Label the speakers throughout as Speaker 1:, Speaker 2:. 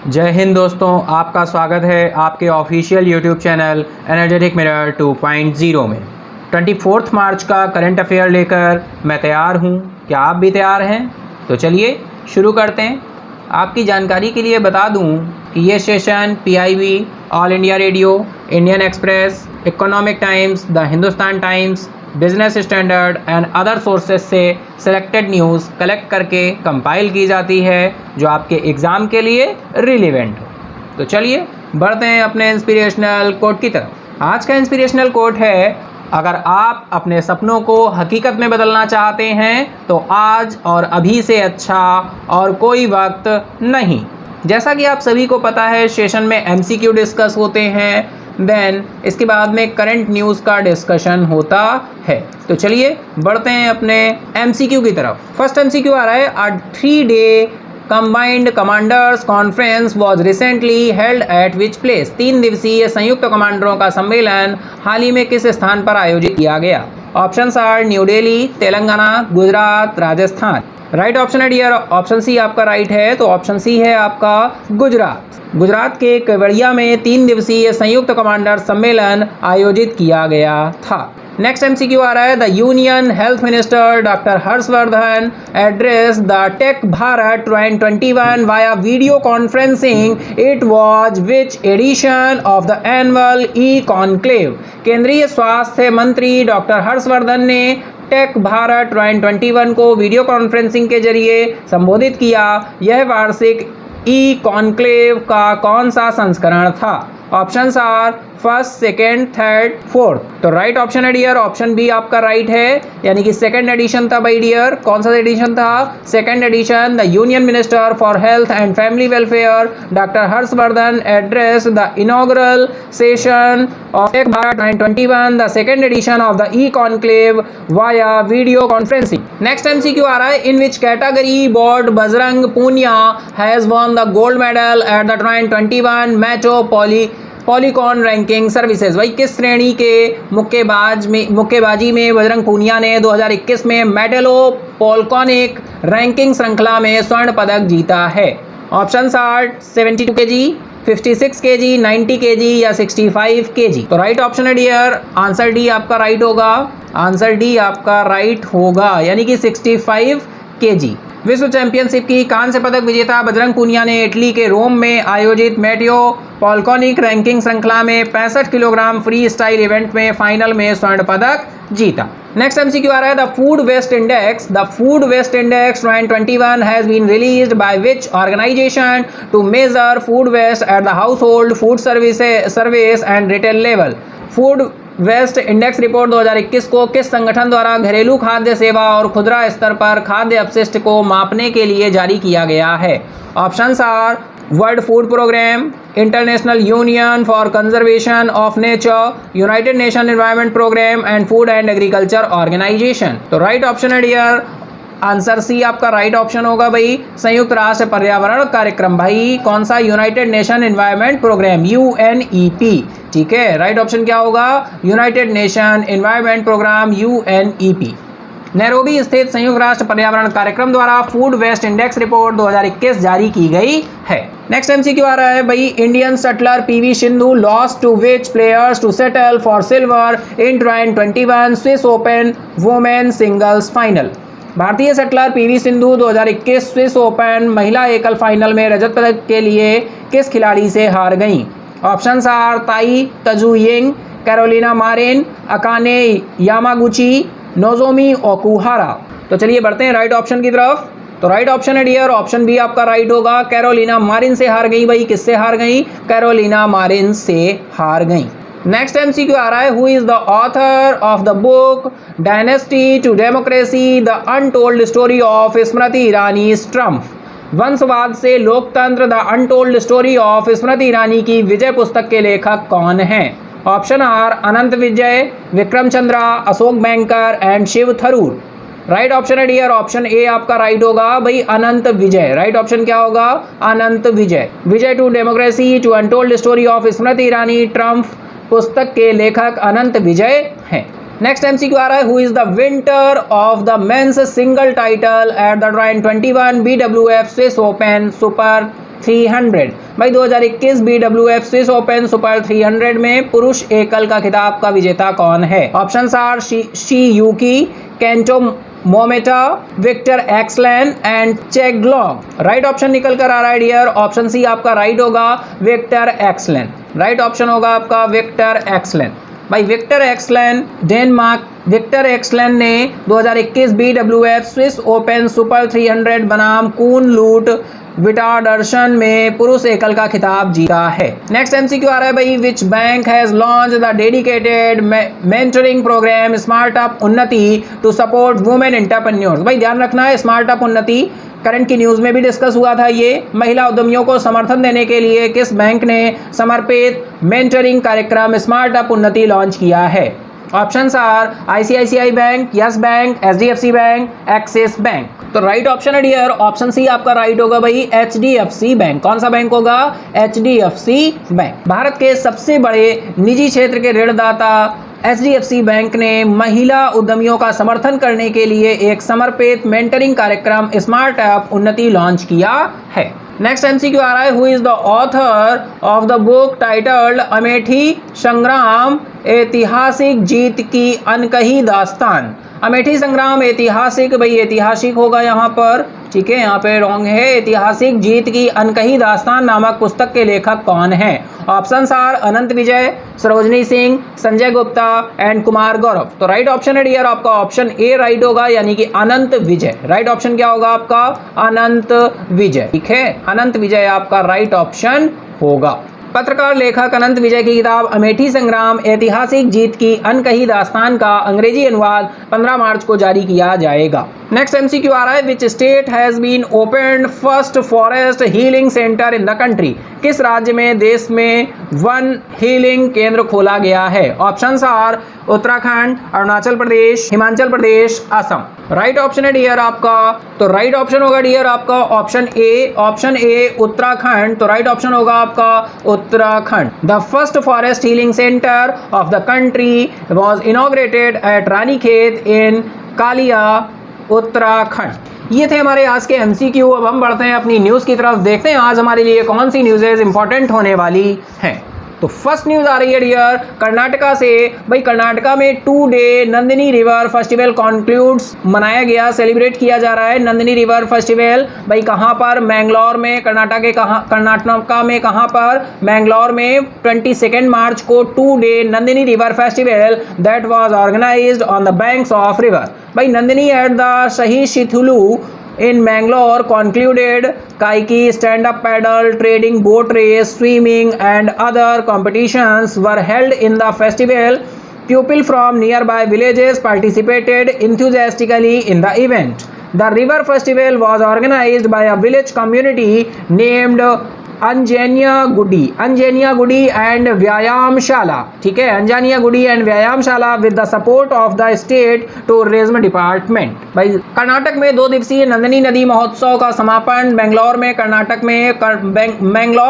Speaker 1: जय हिंद दोस्तों, आपका स्वागत है आपके official YouTube channel energetic mirror 2.0 में। 24 मार्च का करंट अफेयर लेकर मैं तैयार हूं। क्या आप भी तैयार हैं? तो चलिए शुरू करते हैं। आपकी जानकारी के लिए बता दूं कि ये session PIB, all India radio, Indian express, economic times, the Hindustan times, business standard and other sources से सिलेक्टेड न्यूज़ कलेक्ट करके कंपाइल की जाती है जो आपके एग्ज़ाम के लिए रिलेवेंट हो। तो चलिए बढ़ते हैं अपने इंस्पिरेशनल कोट की तरफ। आज का इंस्पिरेशनल कोट है, अगर आप अपने सपनों को हकीकत में बदलना चाहते हैं तो आज और अभी से अच्छा और कोई वक्त नहीं। जैसा कि आप सभी को पता है, सेशन में MCQ डिस्कस होते हैं, देन इसके बाद में करंट न्यूज़ का डिस्कशन होता है। तो चलिए बढ़ते हैं अपने MCQ की तरफ। फर्स्ट MCQ आ रहा है, अ 3-day combined commanders conference was recently held at which place. 3 दिवसीय संयुक्त कमांडरों का सम्मेलन हाल ही में किस स्थान पर आयोजित किया गया? Options are New Delhi, Telangana, Gujarat, Rajasthan. Right option है डियर, ऑप्शन सी आपका राइट है। तो ऑप्शन सी है आपका गुजरात। गुजरात के केवड़िया में 3 दिवसीय संयुक्त कमांडर सम्मेलन आयोजित किया गया था। नेक्स्ट MCQ आ रहा है, the union health minister doctor Harshvardhan address the tech Bharat 2021 via video conferencing. It was which edition of the annual e conclave. केंद्रीय स्वास्थ्य मंत्री डॉक्टर हर्षवर्धन ने टेक भारत 2021 को वीडियो कॉन्फ्रेंसिंग के जरिए संबोधित किया। यह वार्षिक ई कॉन्क्लेव का कौन सा संस्करण था? Options are first, second, third, fourth. तो राइट ऑप्शन है डियर, ऑप्शन बी आपका राइट है, यानी कि सेकेंड एडिशन था भाई डियर। कौन सा एडिशन था? Second edition. The union minister for health and family welfare doctor Harshvardhan address the inaugural session of tech Bharat 2021, the second edition of the E conclave via video conferencing. Next MCQ आ रहा है, in which category board Bajrang Punia has won the gold medal at the 2021 Matteo Pellicone ranking services. भाई किस श्रेणी के मुक्केबाजी में बजरंग पूनिया ने 2021 में मेडलो पॉलकॉनिक रैंकिंग श्रृंखला में स्वर्ण पदक जीता है? Options are 72 kg, 56 kg, 90 kg या 65 kg। तो राइट ऑप्शन है डियर, आंसर डी आपका राइट होगा। आंसर डी आपका राइट होगा, यानी कि 65 kg। विश्व चैंपियनशिप की कांस्य पदक विजेता बजरंग पूनिया ने इटली के रोम में आयोजित मेटियो पॉलकॉनिक रैंकिंग श्रृंखला में 65 किलोग्राम फ्री स्टाइल इवेंट में फाइनल में स्वर्ण पदक जीता। नेक्स्ट MCQ आ रहा है, the food waste index 2021 has been released by which organisation to measure food waste at the household food service and retail level. Food waste index report 2021 को किस संगठन द्वारा घरेलू खाद्य सेवा और खुदरा स्तर पर खाद्य अपशिष्ट को मापने के लिए जारी किया गया है? Options are world food programme, international union for conservation of nature, united nation environment programme and food and agriculture organisation. तो राइट ऑप्शन है डियर, आंसर सी आपका राइट ऑप्शन होगा भाई, संयुक्त राष्ट्र पर्यावरण कार्यक्रम। भाई कौन सा? United nation environment programme, UNEP। ठीक है, राइट ऑप्शन क्या होगा? United nation environment programme, UNEP। Nairobi स्थित संयुक्त राष्ट्र पर्यावरण कार्यक्रम द्वारा फूड वेस्ट इंडेक्स रिपोर्ट 2021 जारी की गई है। नेक्स्ट MCQ आ रहा है भाई, Indian shuttler PV Sindhu lost to which players to settle for silver in 2021 Swiss Open women singles final. भारतीय shuttler PV Sindhu 2021 Swiss Open महिला एकल फाइनल में रजत पदक के लिए किस खिलाड़ी से हार गईं? Options are Tai Tzuying, Carolina Marin, Akane Yamaguchi, Nozomi Okuhara. तो चलिए बढ़ते हैं राइट ऑप्शन की तरफ। तो राइट ऑप्शन है डियर, ऑप्शन बी आपका राइट होगा, कैरोलिना मारिन से हार गई। भाई किससे हार गई? कैरोलिना मारिन से हार गई। नेक्स्ट MCQ आ रहा है, who is the author of the book dynasty to democracy the untold story of Smriti Irani triumph. वंशवाद से लोकतंत्र the untold story of Smriti Irani की विजय पुस्तक के लेखक कौन हैं? Option are Anant Vijay, Vikram Chandra, Ashok Banker and Shiv Tharoor. Right option है डियर, ऑप्शन ए आपका राइट होगा भाई, अनंत विजय। राइट ऑप्शन क्या होगा? Anant Vijay. Vijay to democracy to untold story of Smriti Irani triumph पुस्तक के लेखक अनंत विजय हैं। नेक्स्ट MCQ आ रहा है, who is the winner of the men's single title at the 2021 BWF Swiss open super 300। भाई 2021 BWF स्विस ओपन सुपर 300 में पुरुष एकल का खिताब का विजेता कौन है? Options are Shi Yuqi, Kento Momota, Viktor Axelsen and चेगलॉग। राइट ऑप्शन निकल कर आ रहा है डियर, ऑप्शन सी आपका राइट होगा, विक्टर एक्सलैन। राइट ऑप्शन होगा आपका विक्टर एक्सलैन। भाई विक्टर एक्सलैन डेनमार्क, विक्टर एक्सलैन ने 2021 BWF स्विस ओपन सुपर 300 बनाम कून लूट विटाडर्शन में पुरुष एकल का खिताब जीता है। नेक्स्ट एमसीक्यू आ रहा है भाई, which bank has launch the dedicated mentoring programme SmartUp Unnati to support women entrepreneurs. भाई ध्यान रखना है, स्मार्ट अप उन्नति करंट की न्यूज में भी डिस्कस हुआ था। ये महिला उद्यमियों को समर्थन देने के लिए किस बैंक ने समर्पित मेंटरिंग कार्यक्रम स्मार्ट अप उन्नति लॉन्च किया है? Options are ICICI bank, Yes bank, HDFC bank, Axis bank. तो राइट ऑप्शन है डियर, ऑप्शन सी आपका राइट होगा भाई, HDFC बैंक। कौन सा बैंक होगा? HDFC bank. भारत के सबसे बड़े निजी क्षेत्र के ऋणदाता HDFC बैंक ने महिला उद्यमियों का समर्थन करने के लिए एक समर्पित मेंटरिंग कार्यक्रम स्मार्ट अप उन्नति लॉन्च किया है। नेक्स्ट एमसीक्यू आ रहा है, who is the author of the book titled Amethi संग्राम ऐतिहासिक जीत की अनकही दास्तान। अमेठी संग्राम ऐतिहासिक, भाई ऐतिहासिक होगा यहाँ पर, ठीक है, यहाँ पे रॉन्ग है। ऐतिहासिक जीत की अनकही दास्तान नामक पुस्तक के लेखक कौन है? Options are Anant Vijay, Sarojini Singh, Sanjay Gupta and Kumar Gaurav. तो राइट ऑप्शन है डियर आपका ऑप्शन ए राइट होगा, यानी कि अनंत विजय। राइट ऑप्शन क्या होगा आपका? अनंत विजय, ठीक है, अनंत विजय आपका राइट ऑप्शन होगा। पत्रकार लेखक अनंत विजय की किताब अमेठी संग्राम ऐतिहासिक जीत की अनकही दास्तान का अंग्रेजी अनुवाद 15 मार्च को जारी किया जाएगा। नेक्स्ट एमसीक्यू आ रहा है, which state has been opened first forest healing centre in the country. किस राज्य में देश में वन हीलिंग केंद्र खोला गया है? Options are Uttarakhand, Arunachal Pradesh, Himachal Pradesh, Assam. Right option है डियर आपका, तो राइट ऑप्शन होगा डियर आपका option A, option A Uttarakhand. तो राइट ऑप्शन होगा आपका Uttarakhand. The first forest healing centre of the country was inaugurated at Ranikhet in Kaliya, Uttarakhand. ये थे हमारे आज के एमसीक्यू। अब हम बढ़ते हैं अपनी न्यूज़ की तरफ, देखते हैं आज हमारे लिए कौन सी न्यूज़ेज इंपॉर्टेंट होने वाली हैं। तो फर्स्ट न्यूज़ आ रही है डियर कर्नाटका से। भाई कर्नाटका में 2 डे नंदिनी रिवर फेस्टिवल कॉन्क्लूड्स मनाया गया, सेलिब्रेट किया जा रहा है नंदिनी रिवर फेस्टिवल। भाई कहाँ पर? मैंगलोर में। कर्नाटका में कहाँ पर? मैंगलोर में 22 मार्च को 2 day Nandini river festival that was organised on the banks of river. भाई नंदिनी एट द सही शिथुलू in Mangalore concluded kaiki, stand-up paddle, trading boat race, swimming and other competitions were held in the festival. People from nearby villages participated enthusiastically in the event. The river festival was organized by a village community named Anjaneya Gudi and Vyayamshala, ठीक है, Anjaneya Gudi and Vyayamshala with the support of the state tourism department. भाई कर्नाटक में 2 दिवसीय नंदिनी नदी महोत्सव का समापन मैंगलोर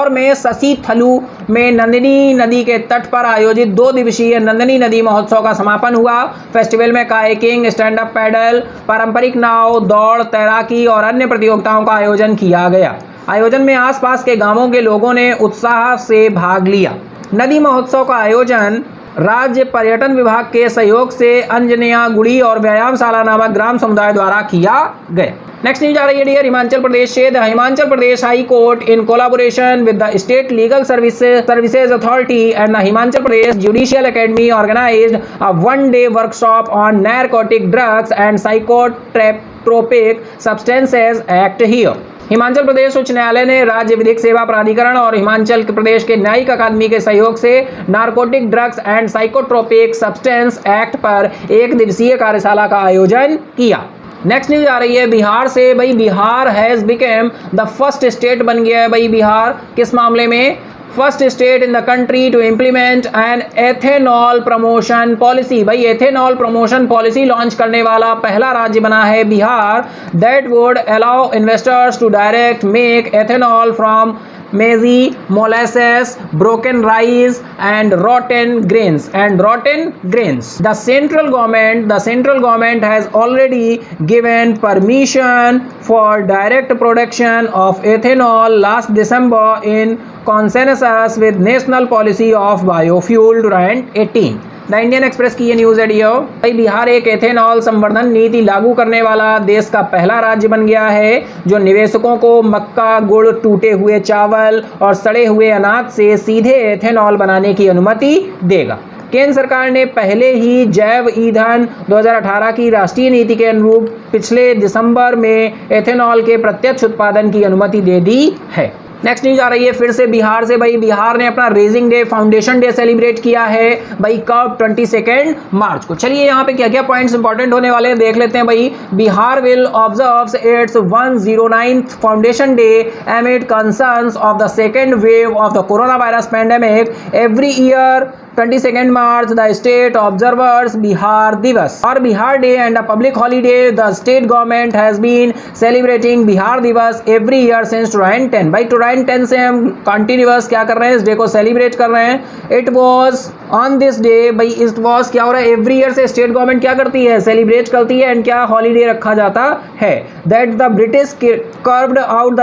Speaker 1: में ससी थलू में नंदिनी नदी के तट पर आयोजित 2 दिवसीय नंदिनी नदी महोत्सव का समापन हुआ। फेस्टिवल में कायाकिंग, स्टैंड अप पैडल, पारंपरिक नाव, दौड़, तैराकी और अन्य प्रतियोगिताओं का आयोजन किया गया। आयोजन में आसपास के गांवों के लोगों ने उत्साह से भाग लिया। नदी महोत्सव का आयोजन राज्य पर्यटन विभाग के सहयोग से अंजनिया गुड़ी और व्यायामशाला नामक ग्राम समुदाय द्वारा किया गया। नेक्स्ट न्यूज आ रही है डियर हिमाचल प्रदेश से। The Himachal Pradesh high court in collaboration with the state legal services authority and the Himachal Pradesh judicial academy organised a 1 day workshop on narcotic drugs and psychotropic substances act here. Himachal Pradesh उच्च न्यायालय ने राज्य विधिक सेवा प्राधिकरण और हिमाचल प्रदेश के न्यायिक अकादमी के सहयोग से narcotic drugs and psychotropic substance act पर 1 दिवसीय कार्यशाला का आयोजन किया। नेक्स्ट न्यूज आ रही है बिहार से। भाई Bihar has become the first state बन गया है। भाई बिहार किस मामले में? First state in the country to implement an ethanol promotion policy. भाई एथेनॉल प्रमोशन पॉलिसी लॉन्च करने वाला पहला राज्य बना है Bihar. That would allow investors to direct make ethanol from maize, molasses, broken rice, and rotten grains. The central government has already given permission for direct production of ethanol last December in consensus with National Policy of Biofuel 2018. The Indian express की ये news है deo भाई, बिहार एक ethanol संवर्धन नीति लागू करने वाला देश का पहला राज्य बन गया है जो निवेशकों को मक्का, गुड़, टूटे हुए चावल और सड़े हुए अनाज से सीधे एथेनॉल बनाने की अनुमति देगा। केंद्र सरकार ने पहले ही जैव ईंधन 2018 की राष्ट्रीय नीति के अनुरूप पिछले दिसंबर में एथेनॉल के प्रत्यक्ष उत्पादन की अनुमति दे दी है। नेक्स्ट न्यूज आ रही है फिर से बिहार से भाई, बिहार ने अपना raising day, foundation day celebrate किया है भाई कब 22 मार्च को। चलिए यहाँ पे क्या क्या पॉइंट्स इंपॉर्टेंट होने वाले हैं देख लेते हैं भाई। Bihar will observes it's 109th foundation day एमिड concerns of the second wave of the corona virus pandemic every year 22 March, the state observes Bihar Divas or Bihar Day and a public holiday. The state government has been celebrating Bihar Divas every year since 2010. भाई 2010 से हम continuous क्या कर रहे हैं, इस day को celebrate कर रहे हैं। It was on this day भाई, इट वॉज क्या हो रहा है, एवरी ईयर से स्टेट गवर्नमेंट क्या करती है, सेलिब्रेट करती है एंड क्या हॉलीडे रखा जाता है। That the British carved out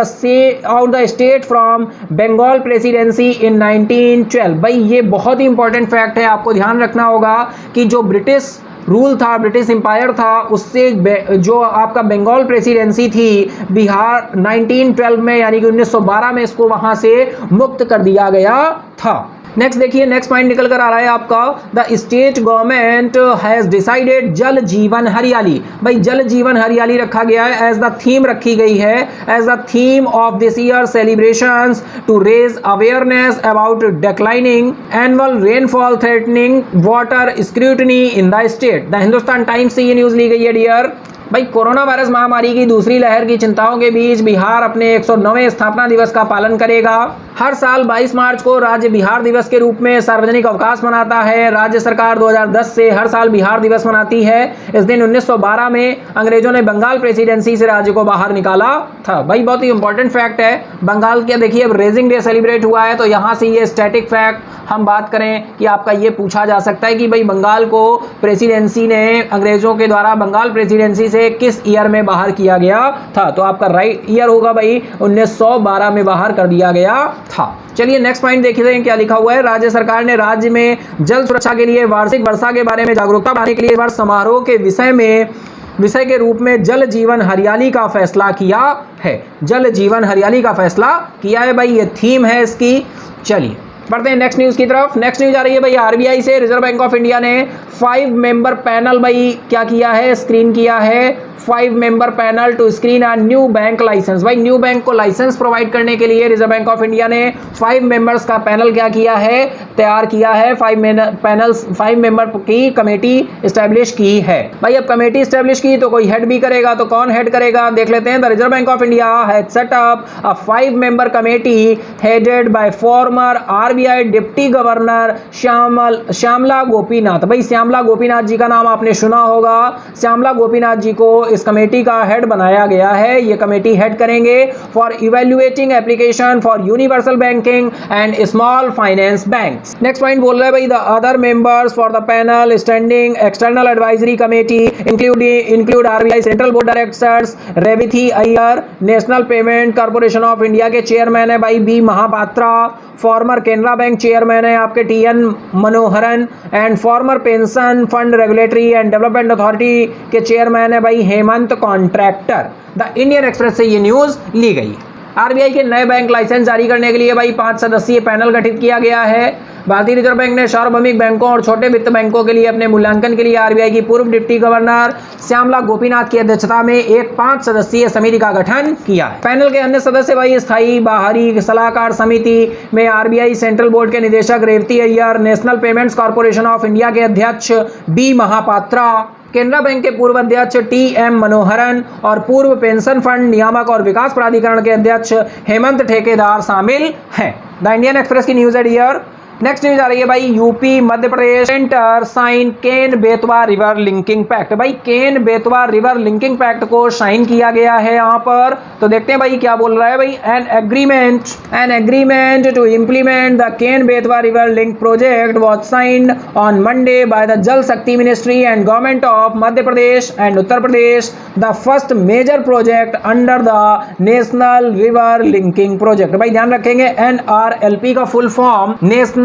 Speaker 1: the state from Bengal presidency in 1912। भाई ये बहुत ही इंपॉर्टेंट फैक्ट है, आपको ध्यान रखना होगा कि जो ब्रिटिश रूल था, ब्रिटिश एम्पायर था, उससे जो आपका बंगाल प्रेसिडेंसी थी बिहार 1912 में यानी कि 1912 में इसको वहां से मुक्त कर दिया गया था। नेक्स्ट देखिए, नेक्स्ट पॉइंट निकल कर आ रहा है आपका, the state government has decided जल जीवन हरियाली। भाई जल जीवन हरियाली रखा गया है एज द थीम, रखी गई है as the theme of this year celebrations to raise awareness about declining annual rainfall threatening water scrutiny in the state. The Hindustan Times से ये न्यूज ली गई है डियर। भाई कोरोना वायरस महामारी की दूसरी लहर की चिंताओं के बीच बिहार अपने 109वें स्थापना दिवस का पालन करेगा। हर साल 22 मार्च को राज्य बिहार दिवस के रूप में सार्वजनिक अवकाश मनाता है। राज्य सरकार 2010 से हर साल बिहार दिवस मनाती है। इस दिन 1912 में अंग्रेजों ने बंगाल प्रेसिडेंसी से राज्य को बाहर निकाला था। भाई बहुत ही इंपॉर्टेंट फैक्ट है। बंगाल के देखिए अब रेजिंग डे सेलिब्रेट हुआ है तो यहाँ से ये स्टैटिक फैक्ट हम बात करें कि आपका ये पूछा जा सकता है कि भाई बंगाल को प्रेसिडेंसी ने अंग्रेजों के द्वारा बंगाल प्रेसिडेंसी से किस ईयर में बाहर किया गया था, तो आपका राइट ईयर होगा भाई 1912 में बाहर कर दिया गया था। चलिए नेक्स्ट पॉइंट देखते हैं क्या लिखा हुआ है। राज्य सरकार ने राज्य में जल सुरक्षा के लिए वार्षिक वर्षा के बारे में जागरूकता बढ़ाने के लिए वर्ष समारोह के विषय के रूप में जल जीवन हरियाली का फैसला किया है। जल जीवन हरियाली का फैसला किया है भाई, ये थीम है इसकी। चलिए बढ़ते हैं नेक्स्ट न्यूज़ की तरफ। नेक्स्ट न्यूज़ आ रही है भाई आरबीआई से। रिजर्व बैंक ऑफ इंडिया ने 5 मेंबर पैनल भाई क्या किया है, स्क्रीन किया है। 5 member panel to screen a new bank licence. भाई न्यू बैंक को लाइसेंस प्रोवाइड करने के लिए रिजर्व बैंक ऑफ इंडिया ने 5 मेंबर्स का पैनल क्या किया है, तैयार किया है। 5 मेंबर की कमेटी इस्टेब्लिश की है। भाई अब कमेटी इस्टेब्लिश की तो कोई हेड भी करेगा, तो कौन हेड करेगा देख लेते हैं। The Reserve Bank of India has set up a 5 member committee headed by former RBI deputy governor Shyamala Gopinath. भाई श्यामला गोपीनाथ जी का नाम आपने सुना होगा। श्यामला गोपीनाथ जी को इस कमेटी का हेड बनाया गया है। ये कमेटी हेड करेंगे for evaluating application for universal banking and small finance banks. Next point बोल रहा है भाई the other members for the panel standing external advisory committee include RBI central board directors Revathy Iyer, national payment corporation of India के chairman है भाई B Mahapatra, former Canara bank chairman है आपके TN Manoharan and former pension fund regulatory and development authority के chairman है भाई Hemant contractor. The Indian Express से ये न्यूज ली गई। आरबीआई के नए बैंक लाइसेंस जारी करने के लिए भाई 5 सदस्यीय पैनल गठित किया गया है। भारतीय रिजर्व बैंक ने सार्वभौमिक बैंकों और छोटे वित्त बैंकों के लिए अपने मूल्यांकन के लिए आरबीआई की पूर्व डिप्टी गवर्नर श्यामला गोपीनाथ की अध्यक्षता में एक 5 सदस्यीय समिति का गठन किया है। पैनल के अन्य सदस्य भाई स्थायी बाहरी सलाहकार समिति में आरबीआई सेंट्रल बोर्ड के निदेशक Revathy Iyer, national payments corporation of India के अध्यक्ष बी महापात्रा, केनरा बैंक के पूर्व अध्यक्ष टीएम मनोहरन और पूर्व पेंशन फंड नियामक और विकास प्राधिकरण के अध्यक्ष हेमंत ठेकेदार शामिल हैं। द इंडियन एक्सप्रेस की न्यूज है डियर। नेक्स्ट न्यूज आ रही है भाई, UP Madhya Pradesh centre sign केन बेतवा रिवर लिंकिंग पैक्ट। भाई केन बेतवा रिवर लिंकिंग पैक्ट को साइन किया गया है यहाँ पर। तो देखते हैं भाई क्या बोल रहा है भाई, an agreement to implement the Ken Betwa river link project was signed on Monday by the Jal Shakti ministry and government of Madhya Pradesh and Uttar Pradesh, the first major project under the national river linking project. भाई ध्यान रखेंगे NRLP का full form national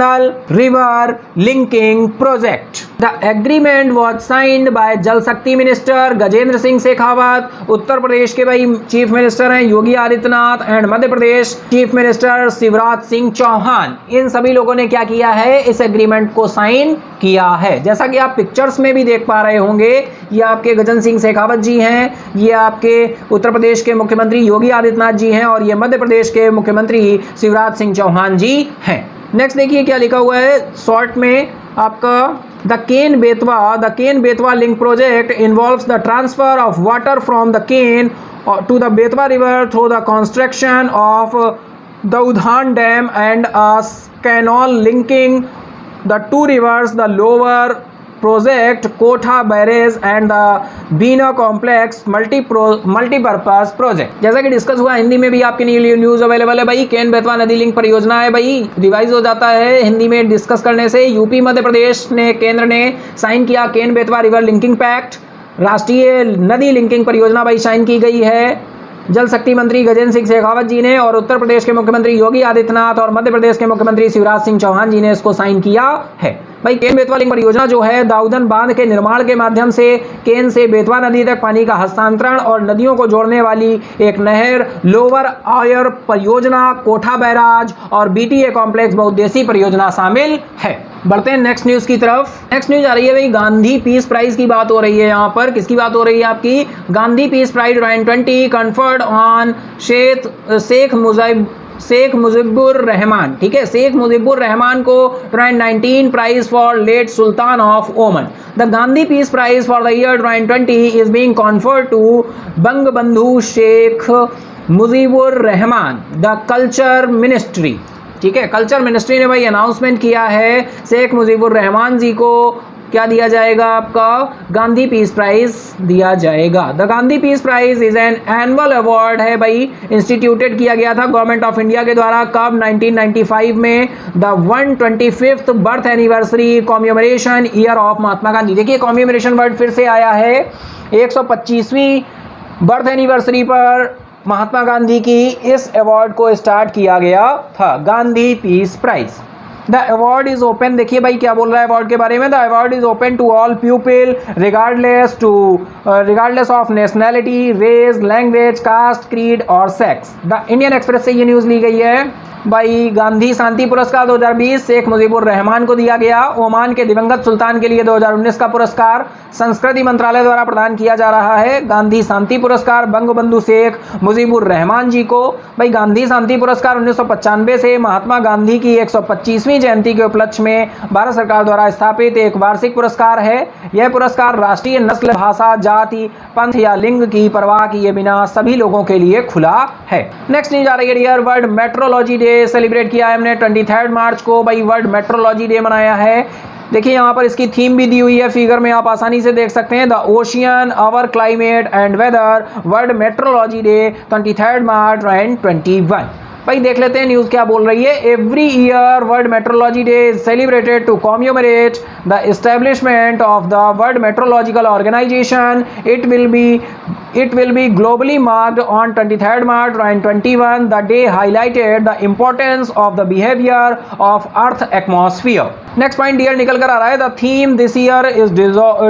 Speaker 1: river linking project. The agreement was signed by Jal Shakti minister Gajendra Singh Shekhawat, Uttar Pradesh के भाई chief minister हैं योगी Adityanath and Madhya Pradesh chief minister Shivraj Singh Chouhan. इन सभी लोगों ने क्या किया है, इस एग्रीमेंट को साइन किया है। जैसा कि आप पिक्चर्स में भी देख पा रहे होंगे, ये आपके गजेंद्र सिंह शेखावत जी हैं, ये आपके उत्तर प्रदेश के मुख्यमंत्री योगी आदित्यनाथ जी हैं और ये मध्य प्रदेश के मुख्यमंत्री शिवराज सिंह चौहान जी हैं। नेक्स्ट देखिए क्या लिखा हुआ है शॉर्ट में आपका, the Ken Betwa link project involves the transfer of water from the Ken to the Betwa river through the construction of the Udhan dam and a canal linking the two rivers, the lower project Kotha barrage and the Bina complex multipurpose project. जैसा कि discuss हुआ, हिंदी में भी आपके लिए news available है भाई। केन बेतवा नदी लिंक परियोजना है भाई, रिवाइज हो जाता है हिंदी में डिस्कस करने से। यूपी मध्य प्रदेश ने केंद्र ने साइन किया केन बेतवा रिवर लिंकिंग पैक्ट, राष्ट्रीय नदी लिंकिंग परियोजना भाई साइन की गई है जल शक्ति मंत्री गजेंद्र सिंह शेखावत जी ने, और उत्तर प्रदेश के मुख्यमंत्री योगी आदित्यनाथ और मध्य प्रदेश के मुख्यमंत्री शिवराज सिंह चौहान जी ने इसको साइन किया है। भाई केन बेतवा लिंक परियोजना जो है दाऊदन बांध के निर्माण के माध्यम से केन से बेतवा नदी तक पानी का हस्तांतरण और नदियों को जोड़ने वाली एक नहर, लोअर आयर परियोजना, कोठा बैराज और BTA कॉम्प्लेक्स बहुउद्देशीय परियोजना शामिल है। बढ़ते हैं नेक्स्ट न्यूज की तरफ। नेक्स्ट न्यूज आ रही है भाई, गांधी पीस प्राइज की बात हो रही है। यहाँ पर किसकी बात हो रही है आपकी, Gandhi peace prize 2020 conferred on Sheikh Mujibur Rahman. ठीक है, शेख मुजीबुर रहमान को 2019 prize for late sultan of Oman. The Gandhi peace prize for the year 2020 is being conferred to Bangabandhu Sheikh Mujibur Rahman, the culture ministry. ठीक है, कल्चर मिनिस्ट्री ने भाई अनाउंसमेंट किया है शेख मुजीबुर रहमान जी को क्या दिया जाएगा, आपका गांधी पीस प्राइज दिया जाएगा। The Gandhi peace prize is an annual award है भाई, इंस्टीट्यूटेड किया गया था गवर्नमेंट ऑफ इंडिया के द्वारा कब, 1995 में, the 125th birth anniversary commemoration year of Mahatma Gandhi. देखिए कॉम्मेमोरेशन वर्ड फिर से आया है, 125वीं बर्थ एनिवर्सरी पर महात्मा गांधी की इस अवार्ड को स्टार्ट किया गया था, Gandhi peace prize. The award is open, देखिए भाई क्या बोल रहा है अवार्ड के बारे में, the award is open to all people regardless of nationality, race, language, caste, creed और सेक्स। द इंडियन एक्सप्रेस से ये न्यूज़ ली गई है भाई। गांधी शांति पुरस्कार 2020 शेख मुजीबुर रहमान को दिया गया। ओमान के दिवंगत सुल्तान के लिए 2019 का पुरस्कार संस्कृति मंत्रालय द्वारा प्रदान किया जा रहा है। गांधी शांति पुरस्कार बंगबंधु शेख मुजीबुर रहमान जी को। भाई गांधी शांति पुरस्कार 1995 से महात्मा गांधी की 125वीं जयंती के उपलक्ष्य में भारत सरकार द्वारा स्थापित एक वार्षिक पुरस्कार है। यह पुरस्कार राष्ट्रीय नस्ल, भाषा, जाति, पंथ या लिंग की परवाह किए बिना सभी लोगों के लिए खुला है। नेक्स्ट न्यूज आ रही है dear, world metrology day celebrate किया है हमने 23 मार्च को भाई, वर्ल्ड मेट्रोलॉजी डे मनाया है। देखिए यहाँ पर इसकी थीम भी दी हुई है, फिगर में आप आसानी से देख सकते हैं, the ocean our climate and weather, world metrology day 23 March 2021। भाई देख लेते हैं न्यूज़ क्या बोल रही है। Every year world metrology day is celebrated to commemorate the establishment of the world metrological organisation. It will be globally marked on 23rd March 2021. The day highlighted the importance of the behavior of Earth atmosphere. Next point dear निकल कर आ रहा है, the theme this year is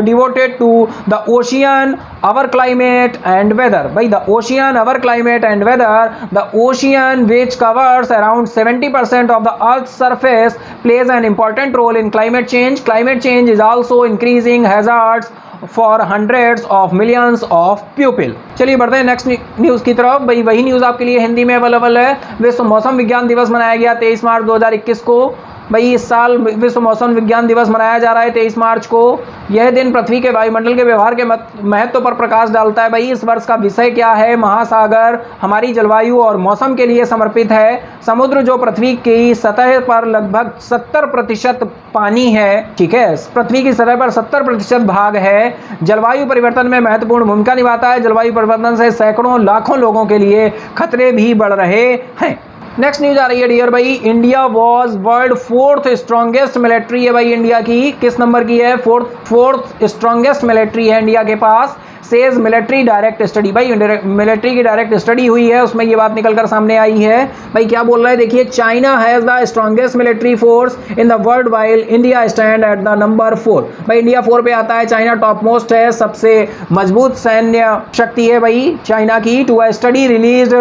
Speaker 1: devoted to the ocean, our climate and weather. भाई the ocean, our climate and weather. The ocean which covers around 70% of the Earth's surface plays an important role in climate change. Climate change is also increasing hazards for hundreds of millions of people. चलिए बढ़ते हैं next news की तरफ। भाई वही news आपके लिए हिंदी में अवेलेबल है। विश्व मौसम विज्ञान दिवस मनाया गया 23 मार्च 2021 को। भाई इस साल विश्व मौसम विज्ञान दिवस मनाया जा रहा है 23 मार्च को। यह दिन पृथ्वी के वायुमंडल के व्यवहार के महत्व पर प्रकाश डालता है। भाई इस वर्ष का विषय क्या है? महासागर हमारी जलवायु और मौसम के लिए समर्पित है। समुद्र जो पृथ्वी की सतह पर लगभग 70% पानी है, ठीक है, पृथ्वी की सतह पर 70% भाग है। जलवायु परिवर्तन में महत्वपूर्ण भूमिका निभाता है। जलवायु परिवर्तन से सैकड़ों लाखों लोगों के लिए खतरे भी बढ़ रहे हैं। नेक्स्ट न्यूज आ रही है डियर भाई, India was world 4th strongest military है भाई इंडिया की। किस नंबर की है? फोर्थ स्ट्रॉन्गेस्ट मिलिट्री है इंडिया के पास। Says military direct study. भाई मिलिट्री की डायरेक्ट स्टडी हुई है, उसमें ये बात निकल कर सामने आई है। भाई क्या बोल रहा है देखिए, China has the strongest military force in the world while India stand at the number 4। भाई इंडिया 4 पे आता है, चाइना टॉप मोस्ट है, सबसे मजबूत सैन्य शक्ति है भाई चाइना की। To a study released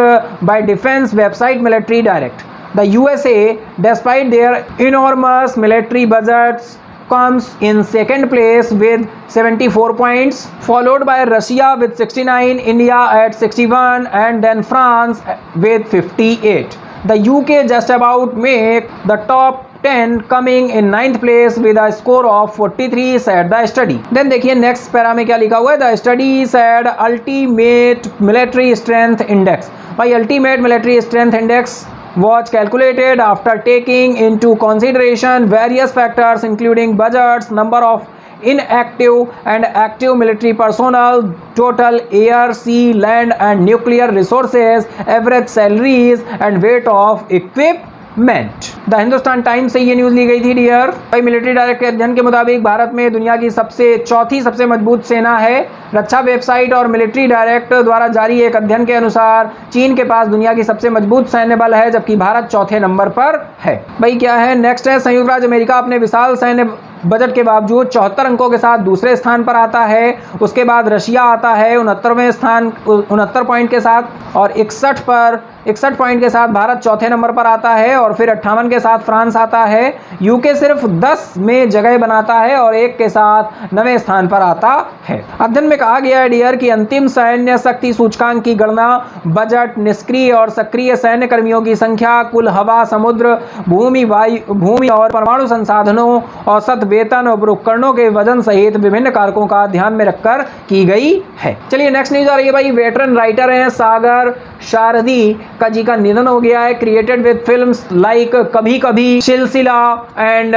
Speaker 1: by defence website military direct, the USA despite their enormous military budgets comes in second place with 74 points, followed by Russia with 69, India at 61, and then France with 58. The UK just about make the top 10, coming in 9th place with a score of 43, said the study. Then देखिए next para में क्या लिखा हुआ है, the study said ultimate military strength index. भाई ultimate military strength index was calculated after taking into consideration various factors including budgets, number of inactive and active military personnel, total air, sea, land and nuclear resources, average salaries and weight of equipment. The Hindustan Times से ये news ली गई थी dear भाई। Military direct के अध्ययन के मुताबिक भारत में दुनिया की चौथी सबसे मजबूत सेना है। रक्षा वेबसाइट और मिलिट्री डायरेक्ट द्वारा जारी एक अध्ययन के अनुसार चीन के पास दुनिया की सबसे मजबूत सैन्य बल है, जबकि भारत चौथे नंबर पर है। भाई क्या है नेक्स्ट है, संयुक्त राज्य अमेरिका अपने विशाल सैन्य बजट के बावजूद 74 अंकों के साथ दूसरे स्थान पर आता है। उसके बाद रशिया आता है 69वें स्थान 69 पॉइंट के साथ, और 61 पॉइंट के साथ भारत चौथे नंबर पर आता है, और फिर 58 के साथ फ्रांस आता है। यूके सिर्फ 10 में जगह बनाता है और 1 के साथ 9वें स्थान पर आता है। अध्ययन में कहा गया है डियर कि अंतिम सैन्य शक्ति सूचकांक की गणना बजट, निष्क्रिय और सक्रिय सैन्य कर्मियों की संख्या, कुल हवा, समुद्र, भूमि और परमाणु संसाधनों, औसत वेतन और उपकरणों के वजन सहित विभिन्न कारकों का ध्यान में रखकर की गई है। चलिए नेक्स्ट न्यूज आ रही है भाई, वेटरन राइटर हैं सागर शारदी का जी का निधन हो गया है। Created with films like Kabhi Kabhie, Silsila and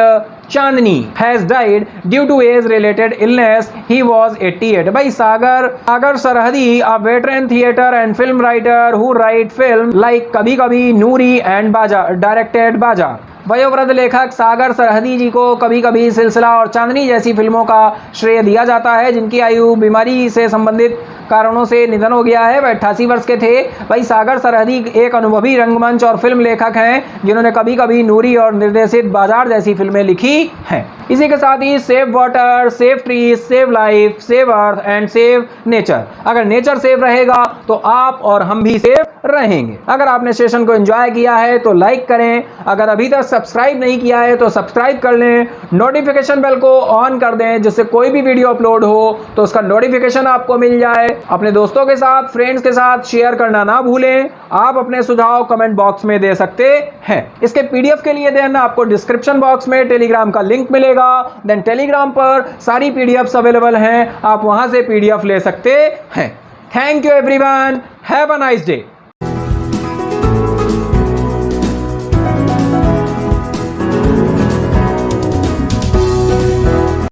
Speaker 1: Chandni, has died due to age related illness. He was 88। भाई Sagar Sarhadi, a veteran theatre and film writer who write film like Kabhi Kabhie, Noori and बाजार, डायरेक्टेड बाजार। वयोवृद्ध लेखक सागर सरहदी जी को कभी कभी, सिलसिला और चांदनी जैसी फिल्मों का श्रेय दिया जाता है, जिनकी आयु बीमारी से संबंधित कारणों से निधन हो गया है। वह 88 वर्ष के थे। भाई सागर सरहदी एक अनुभवी रंगमंच और फिल्म लेखक हैं, जिन्होंने कभी कभी, नूरी और निर्देशित बाजार जैसी फिल्में लिखी हैं। इसी के साथ ही save water, save trees, save life, save earth and save nature. अगर नेचर सेव रहेगा तो आप और हम भी सेव रहेंगे। अगर आपने सेशन को एंजॉय किया है तो लाइक करें, अगर अभी तक सब्सक्राइब नहीं किया है तो सब्सक्राइब कर लें, नोटिफिकेशन बेल को ऑन कर दें, जिससे कोई भी वीडियो अपलोड हो तो उसका नोटिफिकेशन आपको मिल जाए। अपने दोस्तों के साथ, फ्रेंड्स के साथ शेयर करना ना भूलें। आप अपने सुझाव कमेंट बॉक्स में दे सकते हैं। इसके पीडीएफ के लिए देन आपको डिस्क्रिप्शन बॉक्स में टेलीग्राम का लिंक मिलेगा। देन टेलीग्राम पर सारी पीडीएफ्स अवेलेबल हैं, आप वहां से पीडीएफ ले सकते हैं। Thank you everyone, have a nice day.